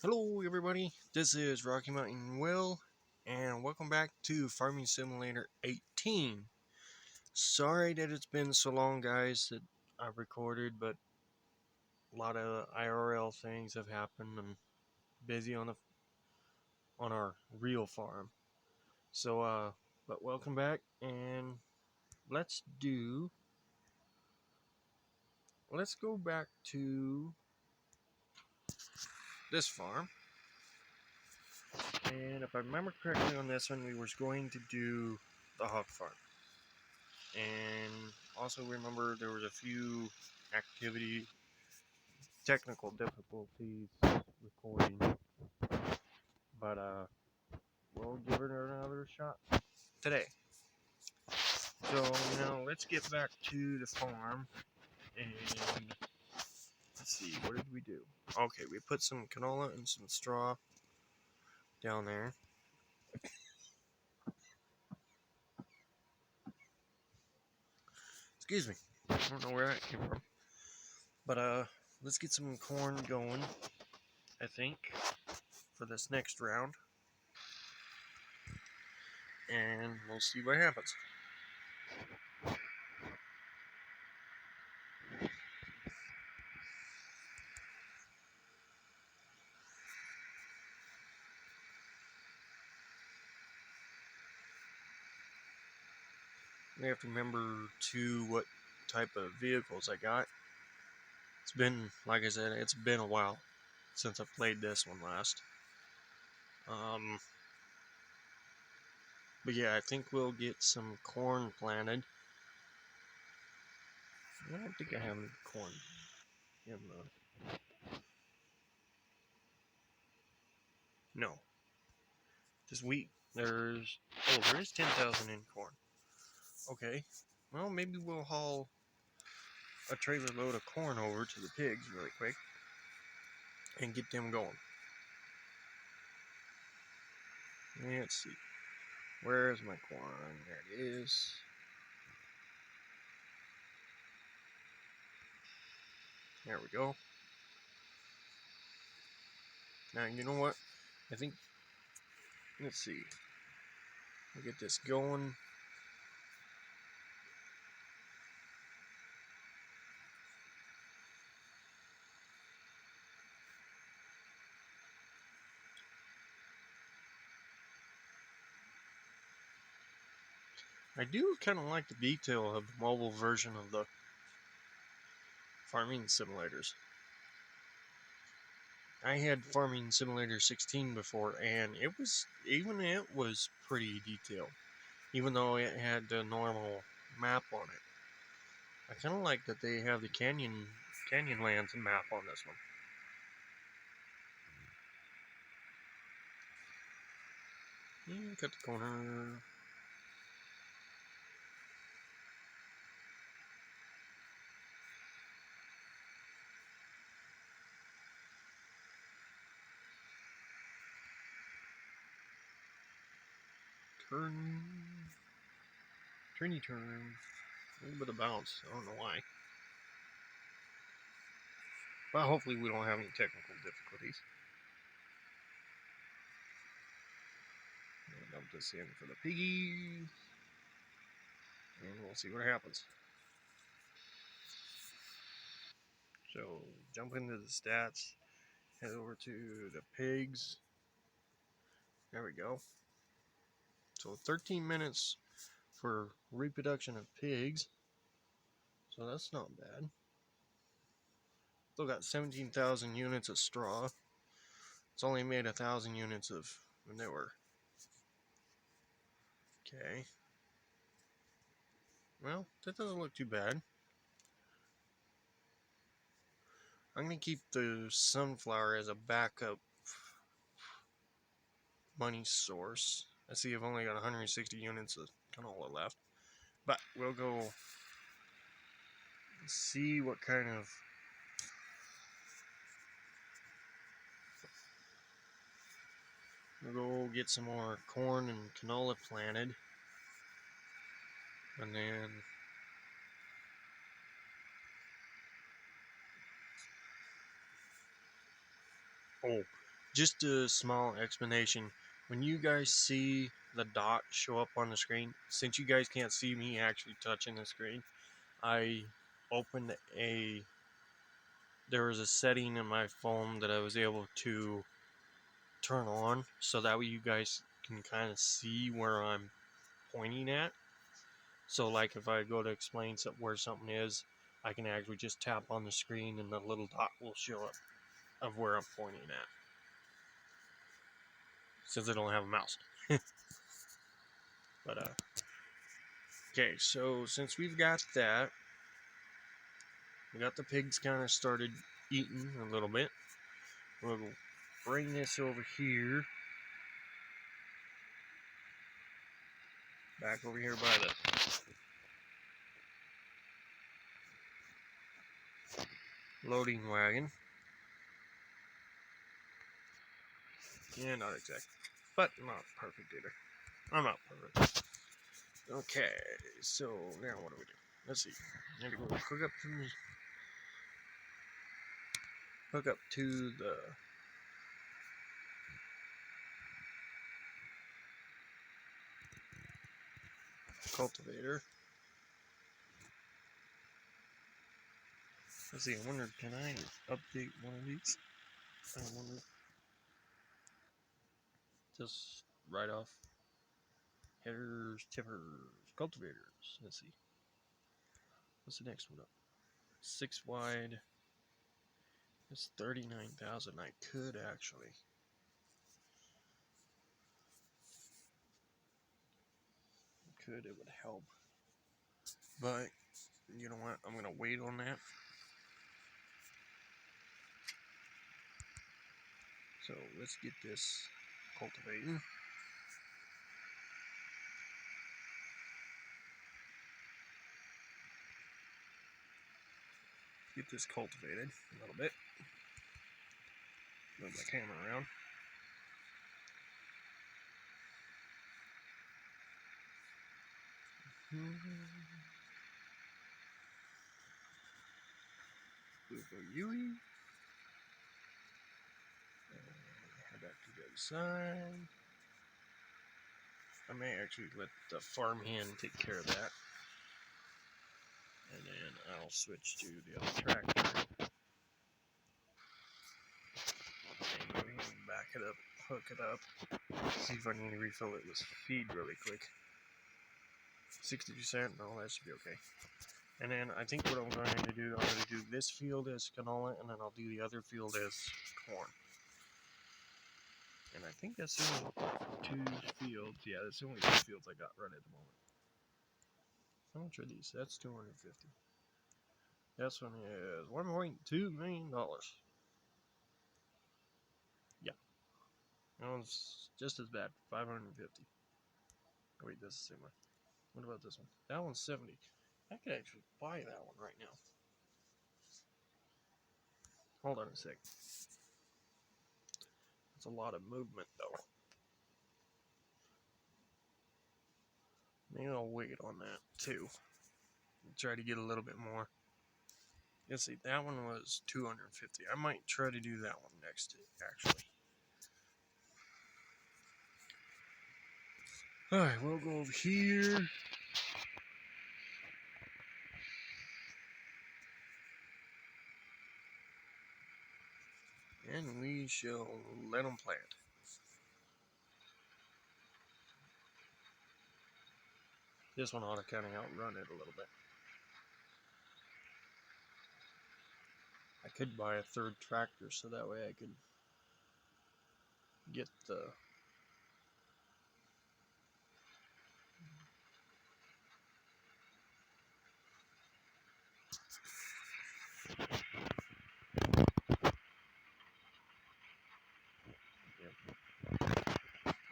Hello, everybody. This is Rocky Mountain Will, and welcome back to Farming Simulator 18. Sorry that it's been so long, guys, that I've recorded, but a lot of IRL things have happened. I'm busy on our real farm. So, but welcome back, and let's do. Let's go back to this farm, and if I remember correctly on this one, we were going to do the hog farm. And also remember there was a few activity technical difficulties recording, but we'll give it another shot today. So now let's get back to the farm, and let's see, what did we do? Okay, we put some canola and some straw down there. Excuse me, I don't know where that came from, but let's get some corn going, I think, for this next round, and we'll see what happens. We have to remember too what type of vehicles I got. It's been, like I said, it's been a while since I played this one last. Um, but yeah, I think we'll get some corn planted. I don't think I have any corn in the. No, just wheat. There is 10,000 in corn. Okay, well maybe we'll haul a trailer load of corn over to the pigs really quick and get them going. Let's see. Where is my corn? There it is. There we go. Now, you know what? I think, let's see. We'll get this going. I do kind of like the detail of the mobile version of the farming simulators. I had Farming Simulator 16 before, and it was pretty detailed, even though it had the normal map on it. I kind of like that they have the Canyonlands map on this one. Cut the corner. Turn. Turny turn. A little bit of bounce. I don't know why. But hopefully we don't have any technical difficulties. Dump this in for the piggies. And we'll see what happens. So jump into the stats. Head over to the pigs. There we go. So 13 minutes for reproduction of pigs. So that's not bad. Still got 17,000 units of straw. It's only made 1,000 units of manure. Okay. Well, that doesn't look too bad. I'm going to keep the sunflower as a backup money source. I see I've only got 160 units of canola left. But we'll go see what kind of we'll go get some more corn and canola planted. And then oh, just a small explanation. When you guys see the dot show up on the screen, since you guys can't see me actually touching the screen, I opened there was a setting in my phone that I was able to turn on, so that way you guys can kind of see where I'm pointing at. So like if I go to explain where something is, I can actually just tap on the screen and the little dot will show up of where I'm pointing at, since I don't have a mouse. But okay, so since we've got that, we got the pigs kind of started eating a little bit. We'll bring this over here, back over here by the loading wagon. Yeah, not exactly, but not perfect either. I'm not perfect. Okay, so now what do we do? Let's see. Need to go hook up to the cultivator. Let's see. I wonder, can I update one of these? I wonder. Just right off. Headers, tippers, cultivators. Let's see. What's the next one up? 6 wide. It's 39,000. I could actually. It would help. But, you know what? I'm going to wait on that. So, let's get this cultivating. Get this cultivated a little bit. Move my camera around. Boo Yui. Head back to the other side. I may actually let the farmhand take care of that. And then I'll switch to the other tractor. And go ahead and back it up, hook it up. See if I need to refill it with feed really quick. 60%, no, that should be okay. And then I think what I'm going to do, I'm going to do this field as canola, and then I'll do the other field as corn. And I think that's the only 2 fields. Yeah, that's the only 2 fields I got right at the moment. How much are these? That's $250. This one is $1.2 million. Yeah, that one's just as bad. 550. Oh, wait, that's the same one. What about this one? That one's 70. I could actually buy that one right now. Hold on a sec. It's a lot of movement, though. Maybe I'll wait on that, too. Try to get a little bit more. Let's see, that one was 250. I might try to do that one next, actually. Alright, we'll go over here. And we shall let them plant. This one ought to kind of outrun it a little bit. I could buy a 3rd tractor so that way I could get the...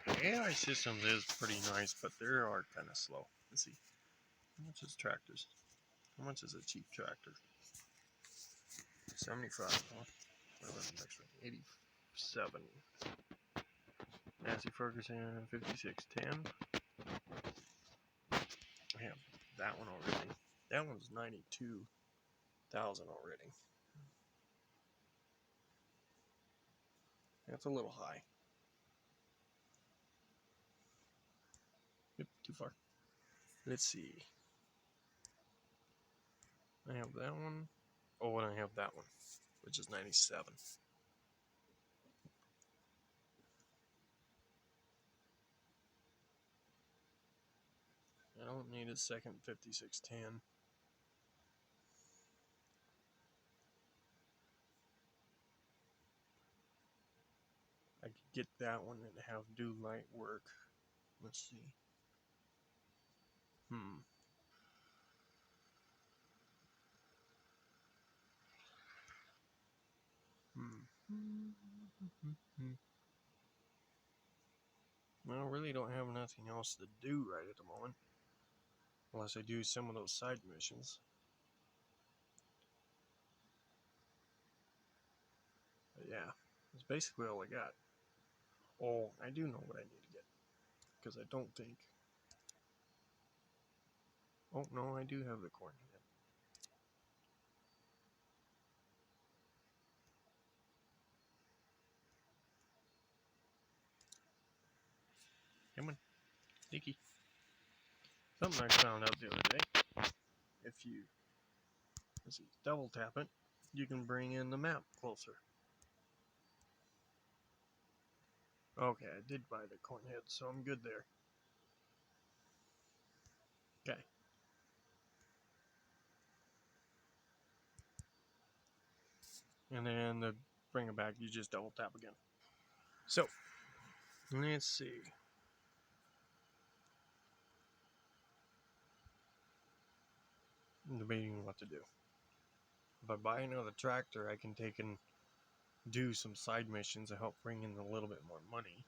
The AI system is pretty nice, but they are kind of slow. Let's see. How much is tractors? How much is a cheap tractor? 75. Huh? What about the next one? 87. Nancy Ferguson, 5610. I have that one already. That one's 92,000 already. That's a little high. Yep, too far. Let's see. I have that one. Oh, and I have that one, which is 97. I don't need a second 5610. I could get that one and have do light work. Let's see. Well, I really don't have nothing else to do right at the moment. Unless I do some of those side missions. But yeah, that's basically all I got. Oh, I do know what I need to get. Because I don't think... Oh, no, I do have the corn head. Come on, sneaky. Something I found out the other day. If you, let's see, double tap it, you can bring in the map closer. Okay, I did buy the corn head, so I'm good there. Okay. And then to bring it back, you just double tap again. So, let's see. I'm debating what to do. If I buy another tractor, I can take and do some side missions to help bring in a little bit more money.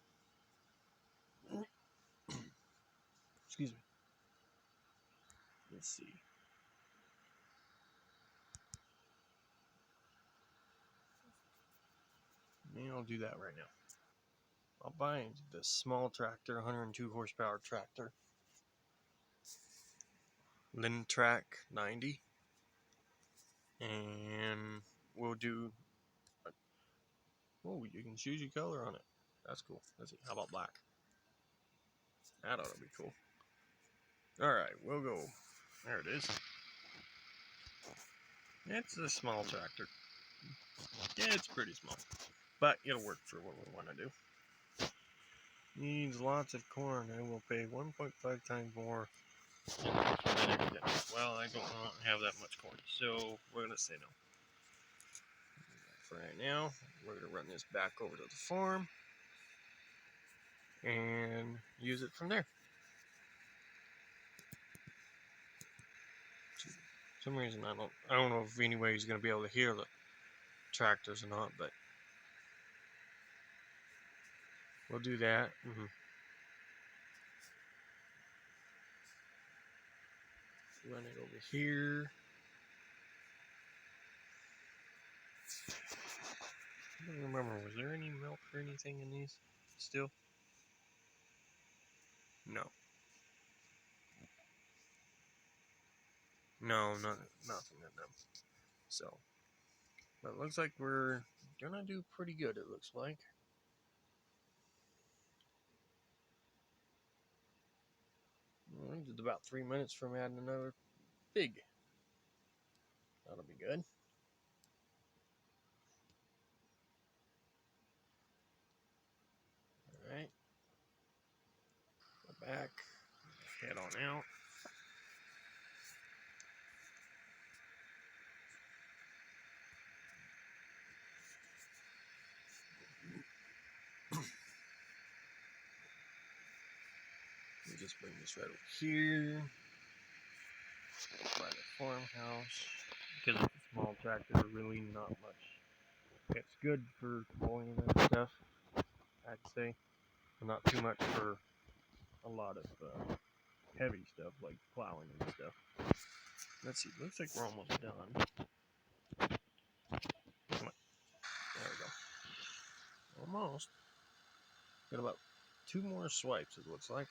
Excuse me. Let's see. Maybe I'll do that right now. I'll buy this small tractor, 102 horsepower tractor. Lintrac 90. And we'll do... Oh, you can choose your color on it. That's cool. Let's see. How about black? That ought to be cool. Alright, we'll go. There it is. It's a small tractor. Yeah, it's pretty small. But it'll work for what we want to do. Needs lots of corn. I will pay 1.5 times more than everything. Well, I don't have that much corn, so we're going to say no. For right now, we're going to run this back over to the farm and use it from there. For some reason, I don't know if anybody's going to be able to hear the tractors or not, but we'll do that. Run it over here. I don't remember, was there any milk or anything in these still? No. No, nothing in them. So, but it looks like we're gonna do pretty good, it looks like. Well, it's about 3 minutes from adding another pig. That'll be good. Alright. Go back. Head on out. We just bring this right over here. By the farmhouse. Because it's a small tractor, really not much. It's good for pulling and stuff, I'd say. But not too much for a lot of heavy stuff like plowing and stuff. Let's see, looks like we're almost done. Come on. There we go. Almost. Got about 2 more swipes, it looks like.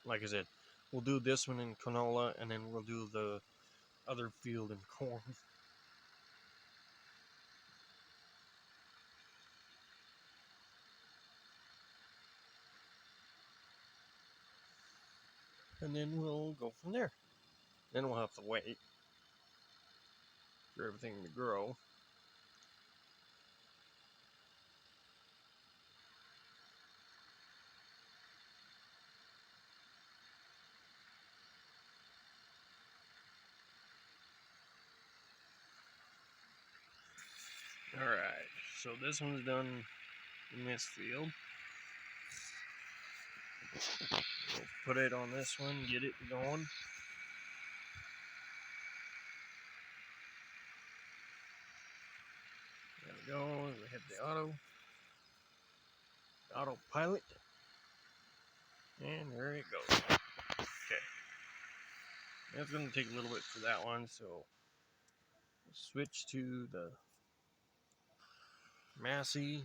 Like I said, we'll do this one in canola, and then we'll do the other field and corn. And then we'll go from there. Then we'll have to wait for everything to grow. Alright, so this one's done in this field. We'll put it on this one, get it going. There we go, we hit the autopilot, and there it goes. Okay, that's going to take a little bit for that one, so switch to the Massey.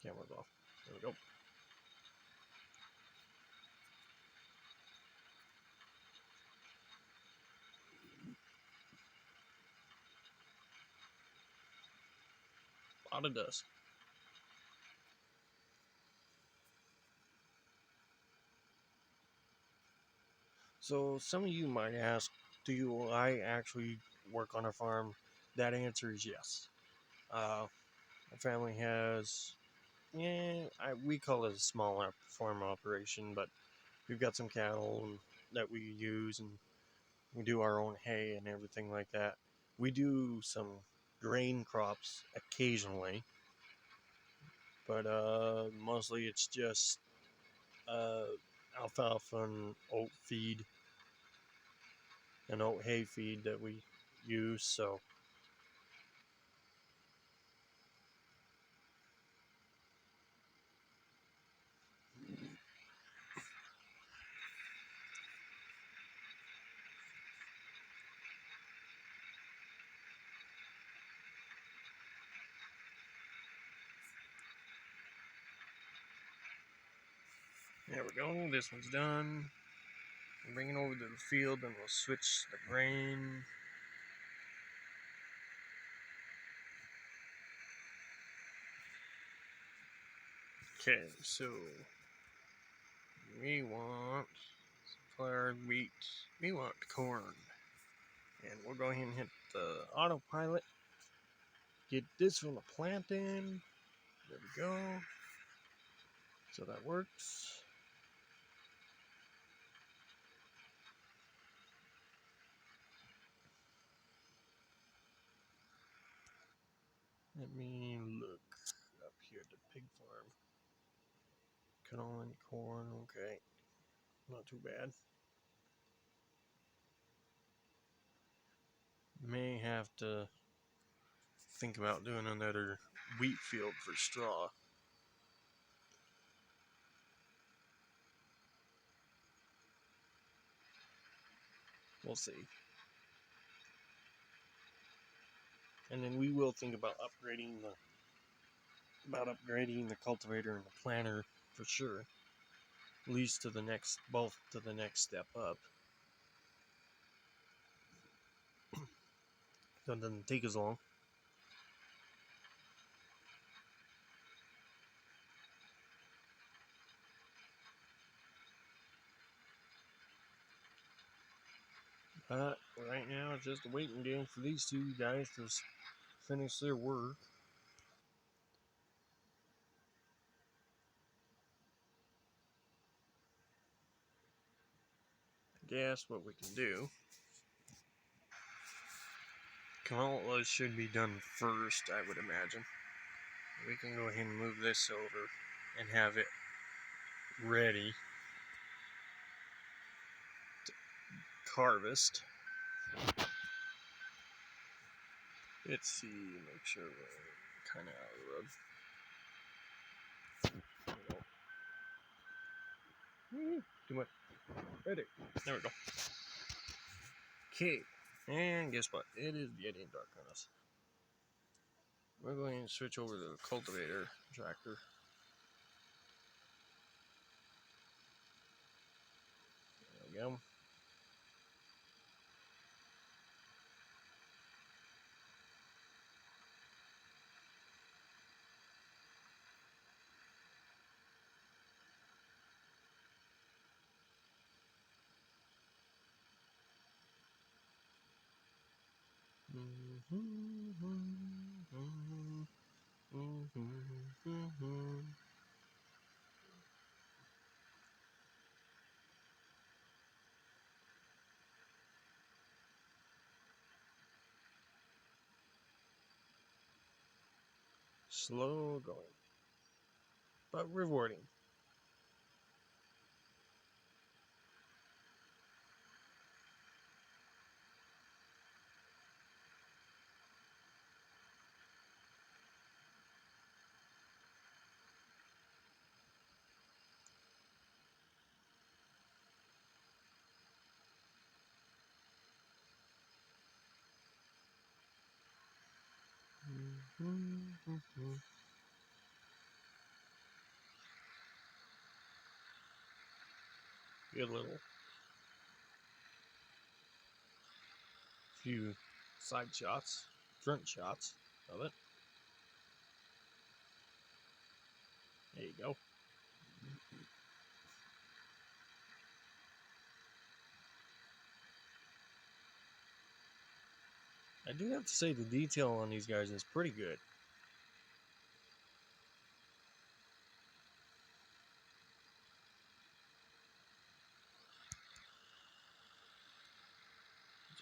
Camera's off. There we go. A lot of dust. So some of you might ask, do I actually work on a farm? That answer is yes. My family has, we call it a small farm operation, but we've got some cattle that we use, and we do our own hay and everything like that. We do some grain crops occasionally, but mostly it's just uh, alfalfa and oat feed and oat hay feed that we use. So there we go. This one's done. Bring it over to the field, and we'll switch the grain. Okay, so we want sunflower, wheat, we want corn. And we'll go ahead and hit the autopilot. Get this from the plant in. There we go. So that works. Let me look up here at the pig farm. Canola and corn, okay. Not too bad. May have to think about doing another wheat field for straw. We'll see. And then we will think about upgrading the cultivator and the planter for sure. At least both to the next step up. So it doesn't take as long. But right now it's just a waiting game for these two guys to finish their work. I guess what we can do, canola should be done first, I would imagine. We can go ahead and move this over and have it ready to harvest. Let's see, make sure we're kind of out of the road. Too much. Ready. There we go. Okay. And guess what? It is getting dark on us. We're going to switch over to the cultivator tractor. There we go. Slow going, but rewarding. Good little few side shots, front shots of it. There you go. I do have to say the detail on these guys is pretty good.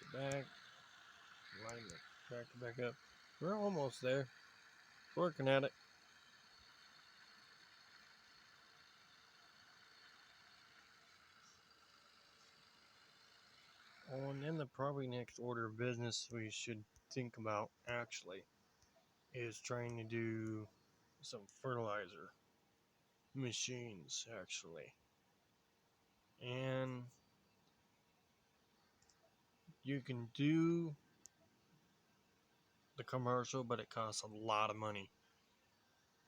Get your back, line the tractor back up. We're almost there. Working at it. Oh, and then the probably next order of business we should think about actually is trying to do some fertilizer machines actually. And you can do the commercial, but it costs a lot of money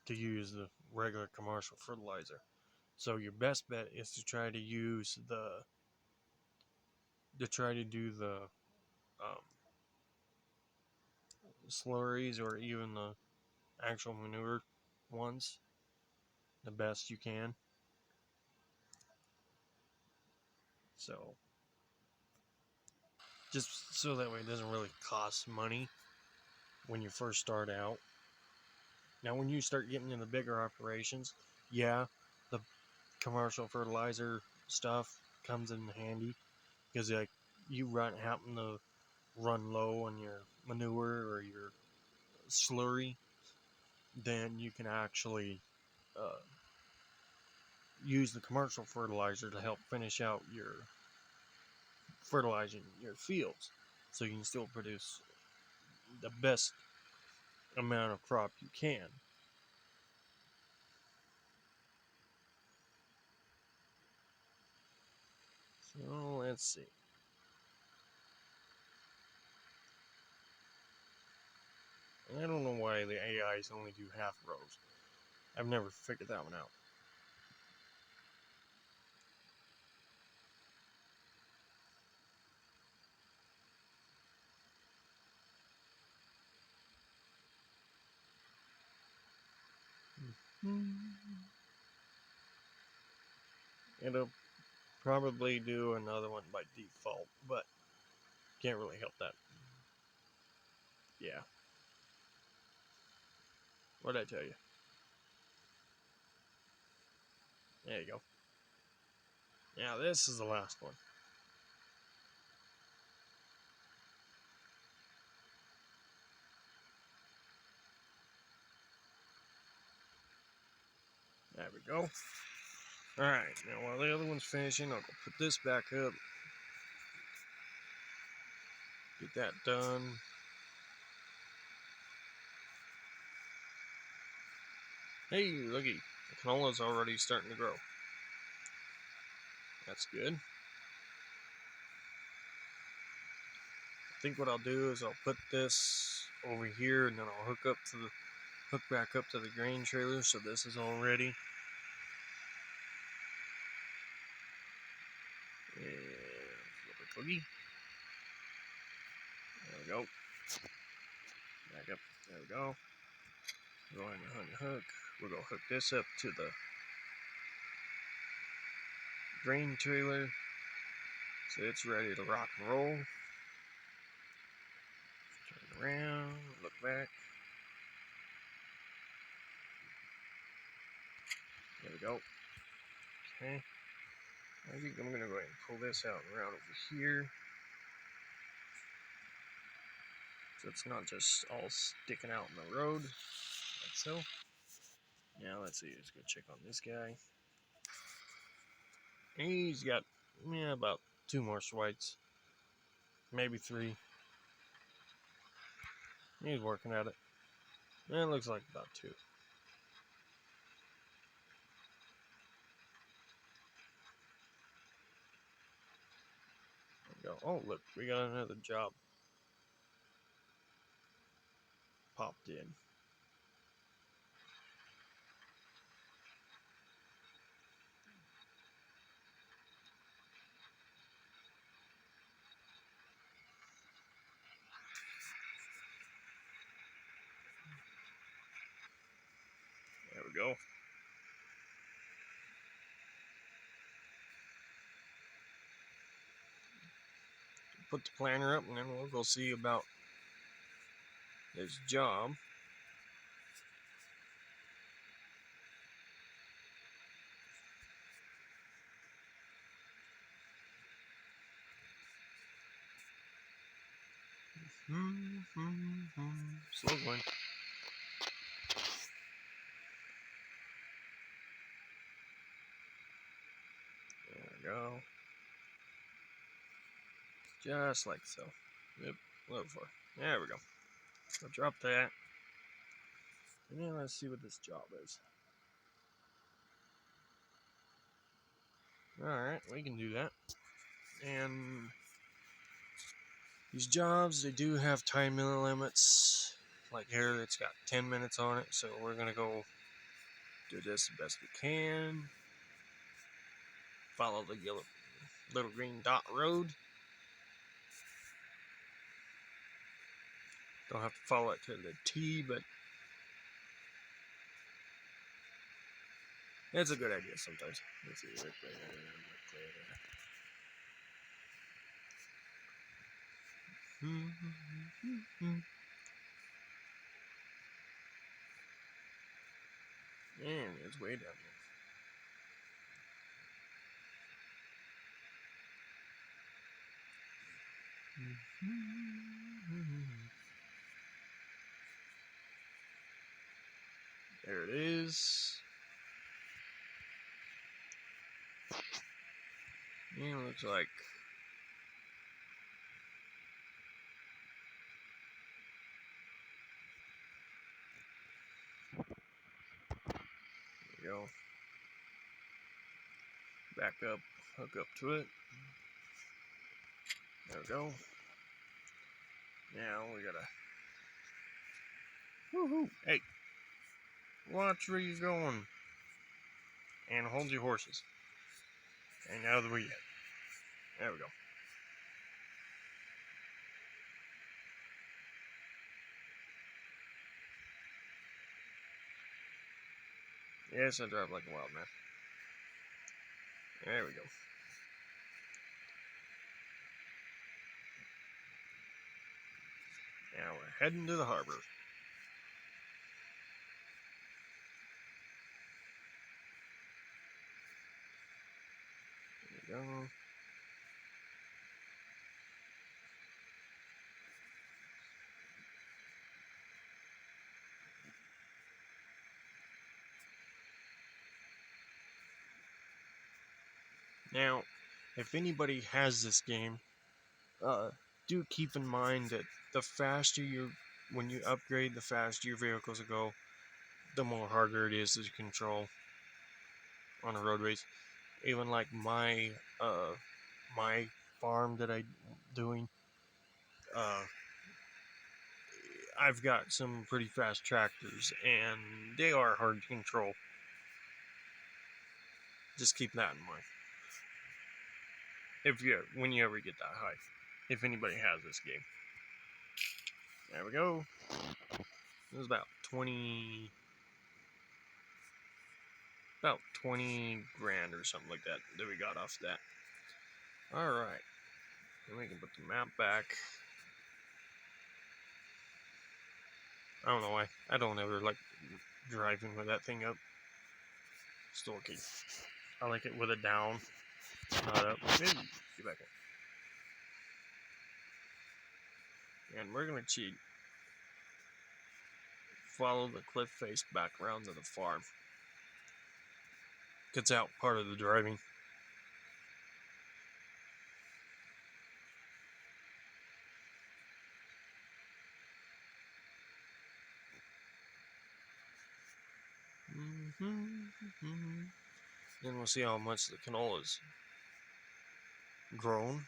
to use the regular commercial fertilizer. So your best bet is to try to use do the um, slurries or even the actual manure ones the best you can. So just so that way it doesn't really cost money when you first start out. Now, when you start getting into bigger operations, yeah, the commercial fertilizer stuff comes in handy because like you happen to run low on your manure or your slurry, then you can actually uh, use the commercial fertilizer to help finish out your fertilizing your fields, so you can still produce the best amount of crop you can. So let's see. And I don't know why the AIs only do half rows. I've never figured that one out. It'll probably do another one by default, but can't really help that. Yeah. What did I tell you? There you go. Now this is the last one. There we go. Alright, now while the other one's finishing, I'll go put this back up. Get that done. Hey, looky. The canola's already starting to grow. That's good. I think what I'll do is I'll put this over here and then I'll hook back up to the grain trailer, so this is all ready. And boogie. There we go. Back up. There we go. Go ahead and hook. We'll go hook this up to the grain trailer, so it's ready to rock and roll. around, look back. There we go. Okay. I think I'm gonna go ahead and pull this out and around over here. So it's not just all sticking out in the road, like so. Now let's see, let's go check on this guy. He's got, about 2 more swipes. Maybe 3. He's working at it. It looks like about 2. There we go. Oh, look, we got another job popped in. There we go. Put the planner up and then we'll go see about this job. Slow going. There we go. Just like so. Yep, a little far. There we go. So drop that. And then let's see what this job is. Alright, we can do that. And these jobs, they do have time limits. Like here, it's got 10 minutes on it. So we're going to go do this the best we can. Follow the yellow little green dot road. Don't have to follow it to the T, but it's a good idea sometimes. Let's see, right there. And it's way down there. There it is. And it looks like there we go. Back up, hook up to it. There we go. Now we gotta. Woohoo! Hey, watch where you're going, and hold your horses. And out of the way. There we go. Yes, I drive like a wild man. There we go. Now we're heading to the harbor. There we go. Now, if anybody has this game, do keep in mind that the faster when you upgrade, the faster your vehicles will go, the more harder it is to control on the roadways. Even like my farm that I'm doing, I've got some pretty fast tractors, and they are hard to control. Just keep that in mind. When you ever get that high, if anybody has this game. There we go. It was about 20 grand or something like that we got off that. Alright. Then we can put the map back. I don't know why. I don't ever like driving with that thing up. Still okay. I like it with it down, not up. Maybe get back in. And we're gonna cheat. Follow the cliff face back around to the farm. Gets out part of the driving. Then we'll see how much the canola's grown.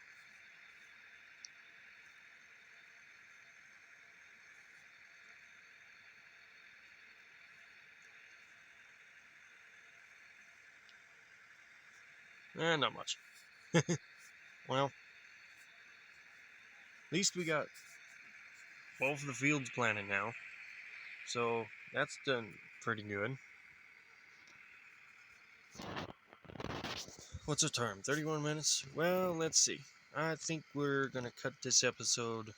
Not much. Well, at least we got both of the fields planted now. So that's done pretty good. What's the time? 31 minutes? Well, let's see. I think we're going to cut this episode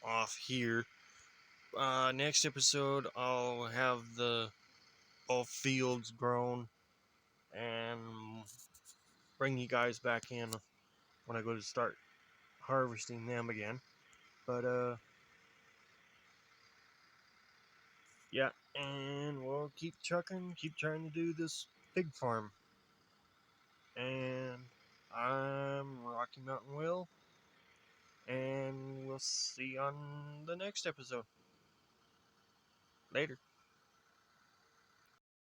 off here. Next episode, I'll have the both fields grown and bring you guys back in when I go to start harvesting them again. But, yeah, and we'll keep trucking, keep trying to do this pig farm. And I'm Rocky Mountain Will, and we'll see you on the next episode. Later.